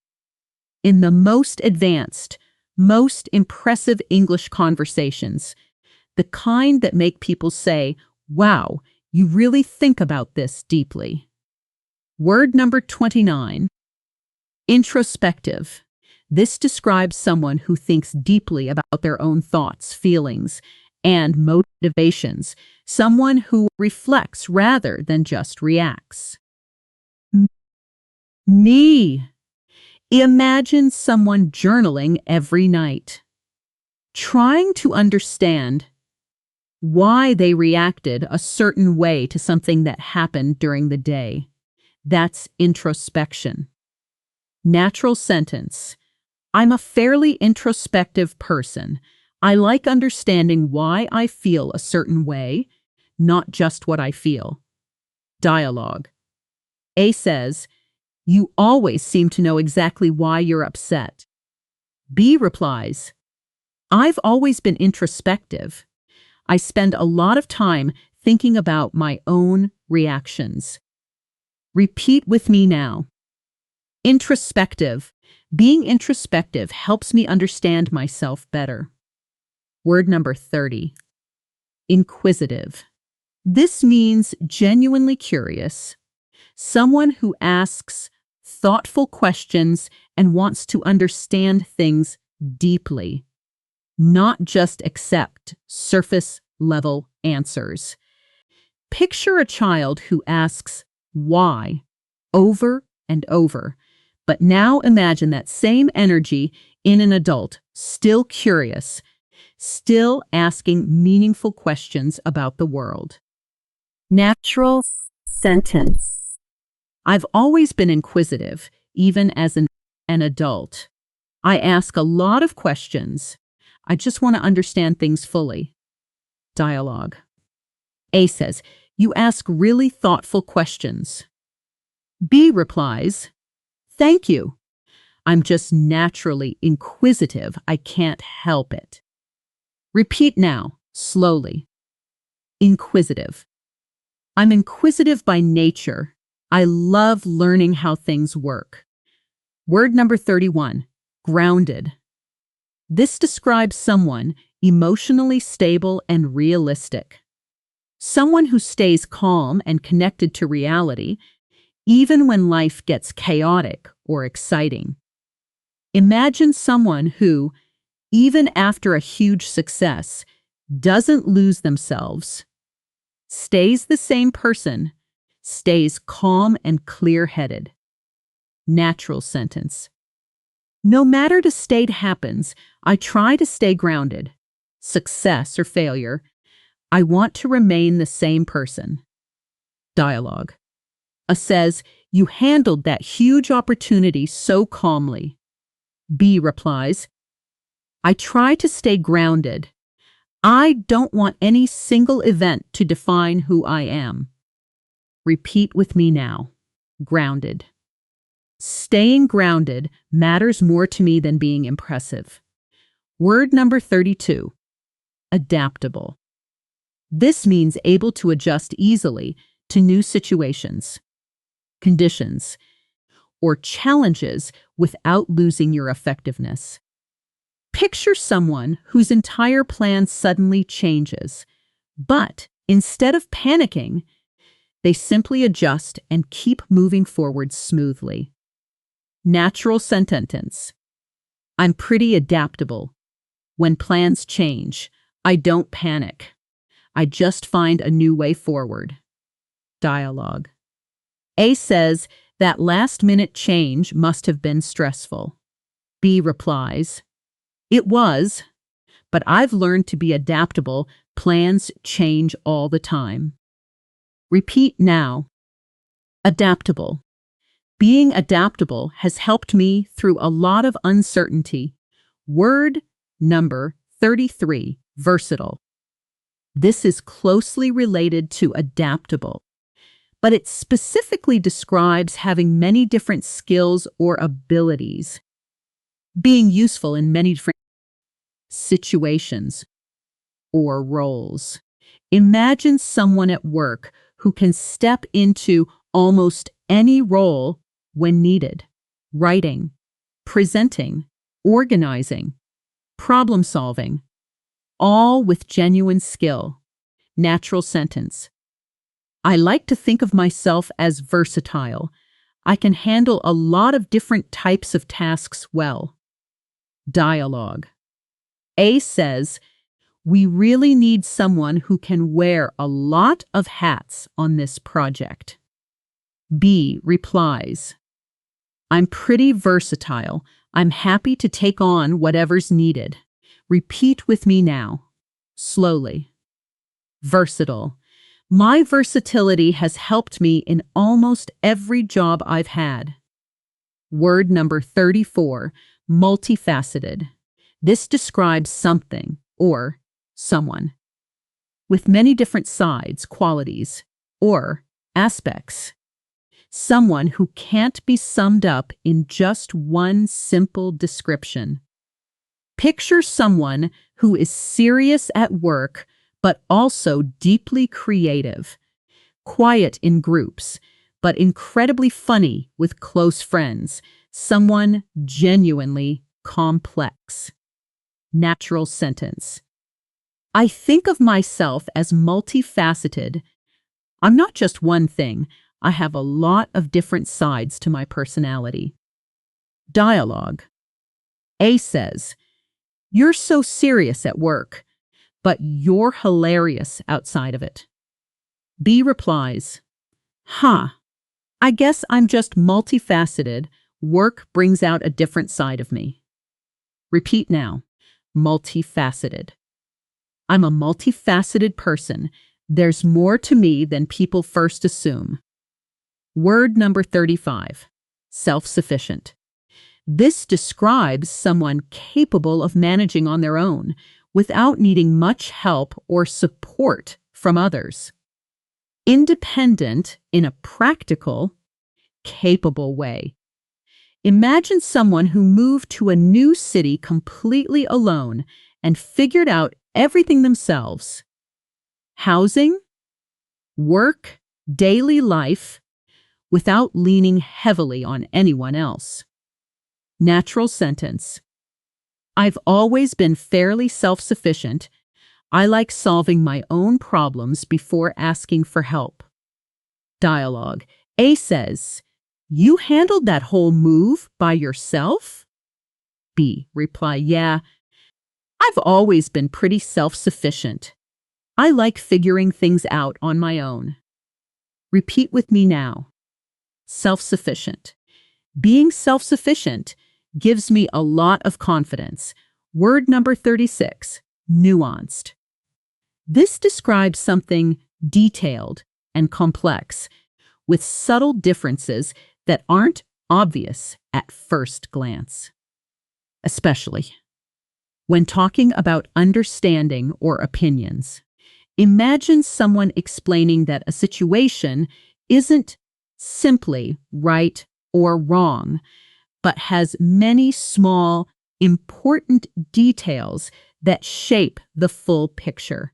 in the most advanced, most impressive English conversations, the kind that make people say, "Wow, you really think about this deeply." Word number 29, Introspective. This describes someone who thinks deeply about their own thoughts, feelings, and motivations, someone who reflects rather than just reacts. Me. Imagine someone journaling every night, trying to understand why they reacted a certain way to something that happened during the day. That's introspection. Natural sentence. I'm a fairly introspective person. I like understanding why I feel a certain way, not just what I feel. Dialogue. A says, you always seem to know exactly why you're upset. B replies, I've always been introspective. I spend a lot of time thinking about my own reactions. Repeat with me now. Introspective. Being introspective helps me understand myself better. Word number 30. Inquisitive. This means genuinely curious, someone who asks thoughtful questions and wants to understand things deeply, not just accept surface-level answers. Picture a child who asks why over and over, but now imagine that same energy in an adult, still curious, still asking meaningful questions about the world. Natural sentence. I've always been inquisitive, even as an adult. I ask a lot of questions. I just want to understand things fully. Dialogue. A says, you ask really thoughtful questions. B replies, thank you. I'm just naturally inquisitive. I can't help it. Repeat now, slowly. Inquisitive. I'm inquisitive by nature. I love learning how things work. Word number 31, grounded. This describes someone emotionally stable and realistic. Someone who stays calm and connected to reality, even when life gets chaotic or exciting. Imagine someone who, even after a huge success, doesn't lose themselves, stays the same person, stays calm and clear-headed. Natural sentence. No matter the state happens, I try to stay grounded. Success or failure, I want to remain the same person. Dialogue. A says, you handled that huge opportunity so calmly. B replies, I try to stay grounded. I don't want any single event to define who I am. Repeat with me now. Grounded. Staying grounded matters more to me than being impressive. Word number 32. Adaptable. This means able to adjust easily to new situations, conditions, or challenges without losing your effectiveness. Picture someone whose entire plan suddenly changes, but instead of panicking, they simply adjust and keep moving forward smoothly. Natural sentence. I'm pretty adaptable. When plans change, I don't panic. I just find a new way forward. Dialogue. A says that last-minute change must have been stressful. B replies, it was, but I've learned to be adaptable. Plans change all the time. Repeat now. Adaptable. Being adaptable has helped me through a lot of uncertainty. Word number 33, versatile. This is closely related to adaptable, but it specifically describes having many different skills or abilities, being useful in many different situations or roles. Imagine someone at work who can step into almost any role when needed. Writing, presenting, organizing, problem solving, all with genuine skill. Natural sentence. I like to think of myself as versatile. I can handle a lot of different types of tasks well. Dialogue. A says, we really need someone who can wear a lot of hats on this project. B replies, I'm pretty versatile. I'm happy to take on whatever's needed. Repeat with me now, slowly. Versatile. My versatility has helped me in almost every job I've had. Word number 34, multifaceted. This describes something or someone with many different sides, qualities, or aspects. Someone who can't be summed up in just one simple description. Picture someone who is serious at work but also deeply creative, quiet in groups, but incredibly funny with close friends, someone genuinely complex. Natural sentence. I think of myself as multifaceted. I'm not just one thing. I have a lot of different sides to my personality. Dialogue. A says, you're so serious at work, but you're hilarious outside of it. B replies, I guess I'm just multifaceted. Work brings out a different side of me. Repeat now. Multifaceted. I'm a multifaceted person. There's more to me than people first assume. Word number 35. Self-sufficient. This describes someone capable of managing on their own without needing much help or support from others. Independent in a practical, capable way. Imagine someone who moved to a new city completely alone and figured out everything themselves. Housing, work, daily life, without leaning heavily on anyone else. Natural sentence. I've always been fairly self-sufficient. I like solving my own problems before asking for help. Dialogue. A says, you handled that whole move by yourself? B reply, yeah. I've always been pretty self-sufficient. I like figuring things out on my own. Repeat with me now. Self-sufficient. Being self-sufficient gives me a lot of confidence. Word number 36, nuanced. This describes something detailed and complex, with subtle differences that aren't obvious at first glance. Especially when talking about understanding or opinions. Imagine someone explaining that a situation isn't simply right or wrong, but has many small, important details that shape the full picture.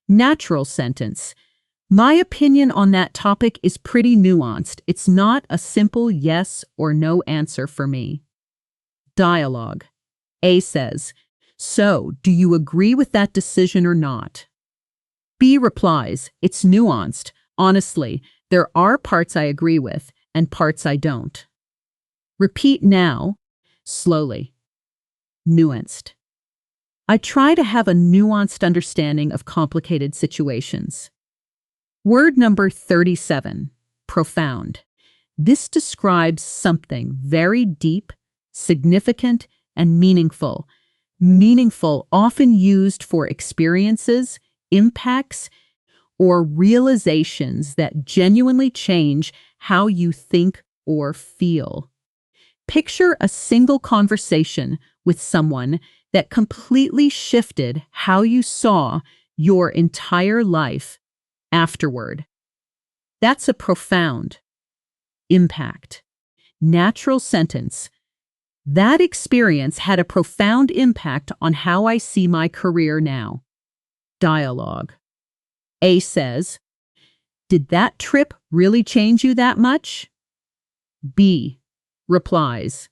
Natural sentence. My opinion on that topic is pretty nuanced. It's not a simple yes or no answer for me. Dialogue. A says, so, do you agree with that decision or not? B replies, it's nuanced. Honestly, there are parts I agree with and parts I don't. Repeat now, slowly. Nuanced. I try to have a nuanced understanding of complicated situations. Word number 37, profound. This describes something very deep, significant, and meaningful. Meaningful, often used for experiences, impacts, or realizations that genuinely change how you think or feel. Picture a single conversation with someone that completely shifted how you saw your entire life afterward. That's a profound impact. Natural sentence. That experience had a profound impact on how I see my career now. Dialogue. A says, did that trip really change you that much? B replies,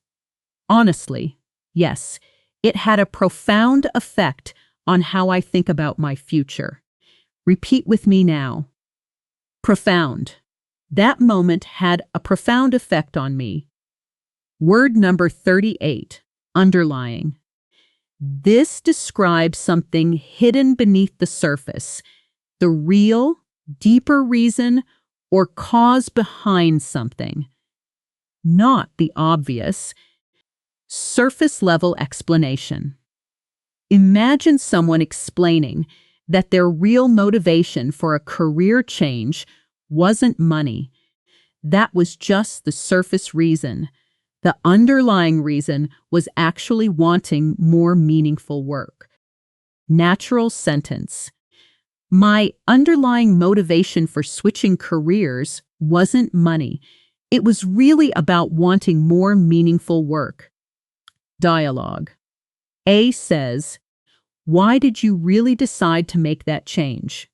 honestly, yes, it had a profound effect on how I think about my future. Repeat with me now. Profound. That moment had a profound effect on me. Word number 38, underlying. This describes something hidden beneath the surface, the real, deeper reason or cause behind something. Not the obvious, surface-level explanation. Imagine someone explaining that their real motivation for a career change wasn't money. That was just the surface reason. The underlying reason was actually wanting more meaningful work. Natural sentence. My underlying motivation for switching careers wasn't money. It was really about wanting more meaningful work. Dialogue. A says, "Why did you really decide to make that change?"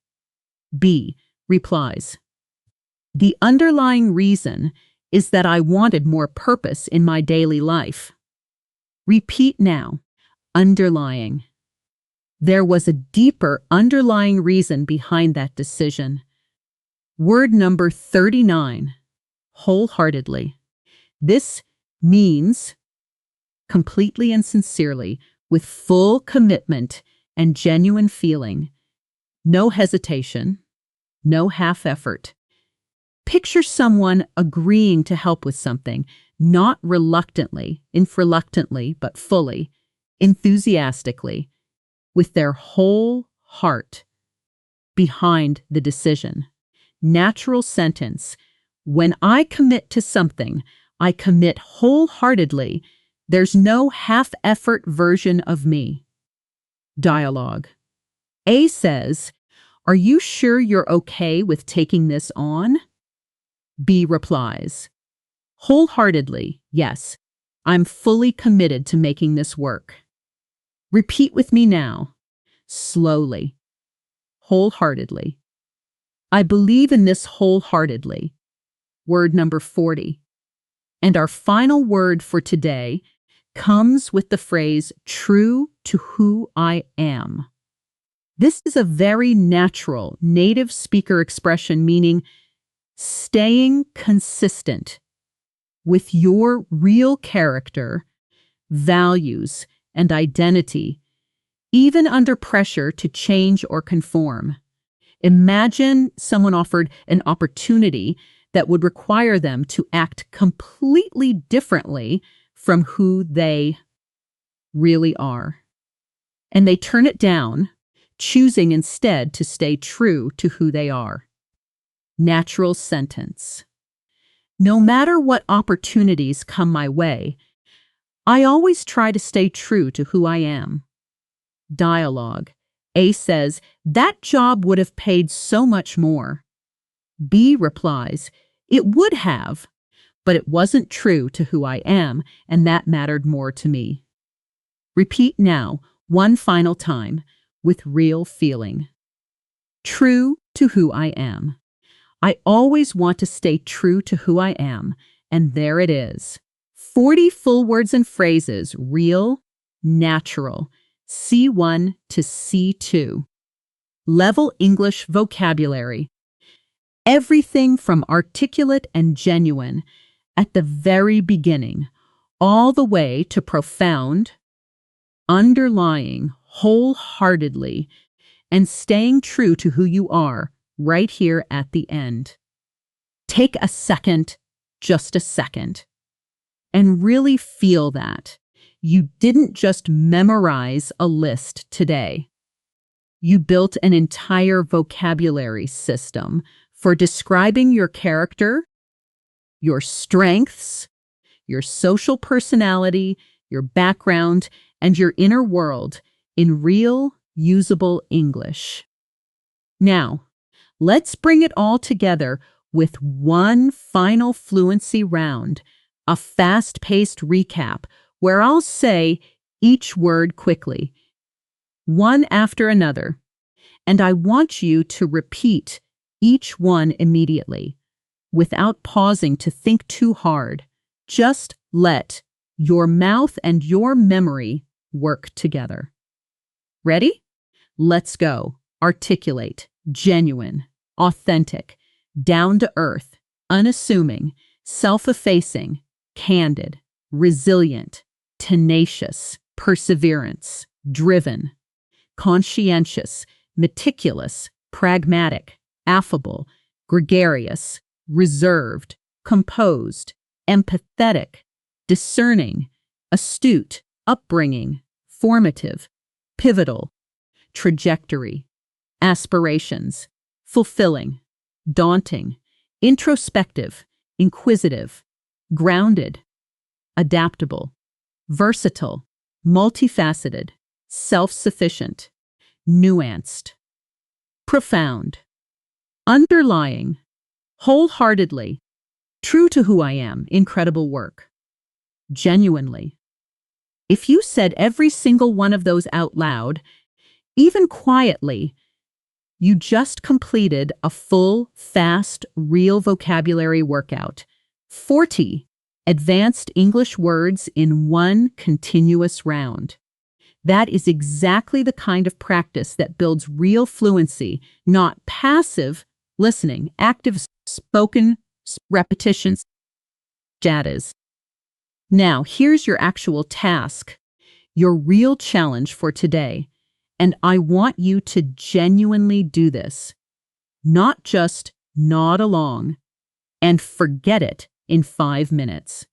B replies, "The underlying reason is that I wanted more purpose in my daily life." Repeat now. Underlying. There was a deeper underlying reason behind that decision. Word number 39, wholeheartedly. This means completely and sincerely, with full commitment and genuine feeling. No hesitation, no half effort. Picture someone agreeing to help with something, not reluctantly, but fully, enthusiastically, with their whole heart behind the decision. Natural sentence. When I commit to something, I commit wholeheartedly. There's no half-effort version of me. Dialogue. A says, "Are you sure you're okay with taking this on?" B replies, "Wholeheartedly, yes. I'm fully committed to making this work." Repeat with me now, slowly, wholeheartedly. I believe in this wholeheartedly. Word number 40. And our final word for today comes with the phrase, "true to who I am." This is a very natural native speaker expression meaning staying consistent with your real character, values, and identity, even under pressure to change or conform. Imagine someone offered an opportunity that would require them to act completely differently from who they really are. And they turn it down, choosing instead to stay true to who they are. Natural sentence. No matter what opportunities come my way, I always try to stay true to who I am. Dialogue. A says, "That job would have paid so much more." B replies, "It would have, but it wasn't true to who I am, and that mattered more to me." Repeat now, one final time, with real feeling. True to who I am. I always want to stay true to who I am, and there it is. 40 full words and phrases, real, natural, C1 to C2. Level English vocabulary. Everything from articulate and genuine at the very beginning, all the way to profound, underlying, wholeheartedly, and staying true to who you are right here at the end. Take a second, just a second, and really feel that. You didn't just memorize a list today. You built an entire vocabulary system for describing your character, your strengths, your social personality, your background, and your inner world in real, usable English. Now, let's bring it all together with one final fluency round, a fast-paced recap where I'll say each word quickly, one after another, and I want you to repeat each one immediately, without pausing to think too hard. Just let your mouth and your memory work together. Ready? Let's go. Articulate, genuine, authentic, down to earth, unassuming, self-effacing, candid, resilient, tenacious, perseverance, driven, conscientious, meticulous, pragmatic, affable, gregarious, reserved, composed, empathetic, discerning, astute, upbringing, formative, pivotal, trajectory, aspirations, fulfilling, daunting, introspective, inquisitive, grounded, adaptable, versatile, multifaceted, self-sufficient, nuanced, profound, underlying, wholeheartedly, true to who I am, incredible work, genuinely. If you said every single one of those out loud, even quietly, you just completed a full, fast, real vocabulary workout. 40 advanced English words in one continuous round. That is exactly the kind of practice that builds real fluency, not passive listening, active spoken repetitions. Jadas. Now, here's your actual task, your real challenge for today. And I want you to genuinely do this, not just nod along and forget it in 5 minutes.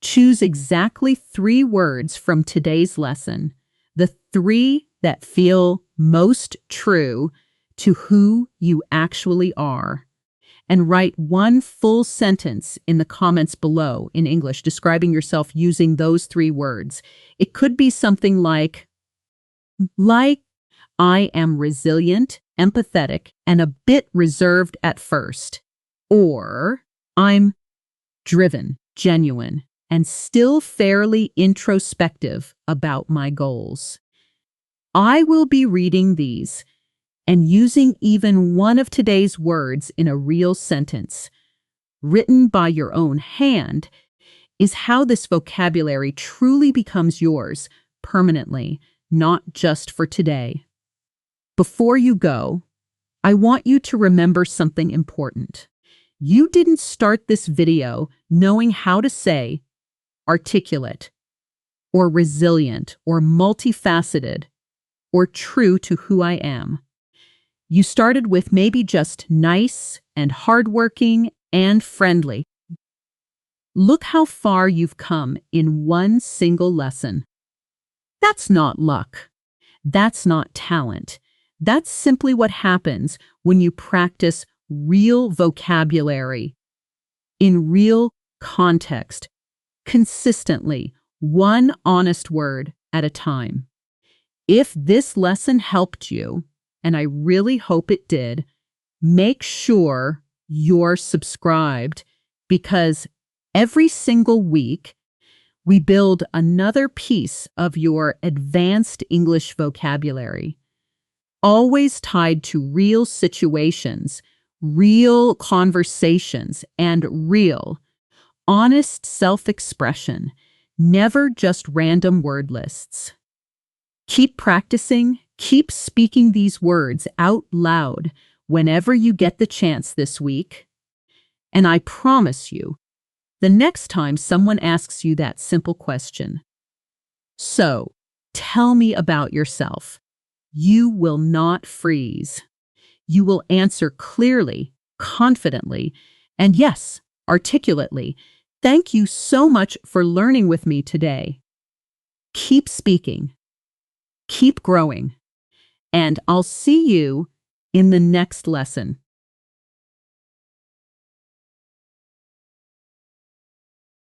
Choose exactly 3 words from today's lesson, the 3 that feel most true to who you actually are, and write 1 full sentence in the comments below in English describing yourself using those 3 words. It could be something like, I am resilient, empathetic, and a bit reserved at first. Or, I'm driven, genuine, and still fairly introspective about my goals. I will be reading these and using even one of today's words in a real sentence, written by your own hand, is how this vocabulary truly becomes yours permanently, not just for today. Before you go, I want you to remember something important. You didn't start this video knowing how to say articulate, or resilient, or multifaceted, or true to who I am. You started with maybe just nice and hardworking and friendly. Look how far you've come in one single lesson. That's not luck. That's not talent. That's simply what happens when you practice real vocabulary in real context, consistently, one honest word at a time. If this lesson helped you, and I really hope it did, make sure you're subscribed, because every single week we build another piece of your advanced English vocabulary, always tied to real situations, real conversations, and real, honest self-expression, never just random word lists. Keep practicing, keep speaking these words out loud whenever you get the chance this week. And I promise you, the next time someone asks you that simple question, so, tell me about yourself, you will not freeze. You will answer clearly, confidently, and yes, articulately. Thank you so much for learning with me today. Keep speaking, keep growing, and I'll see you in the next lesson.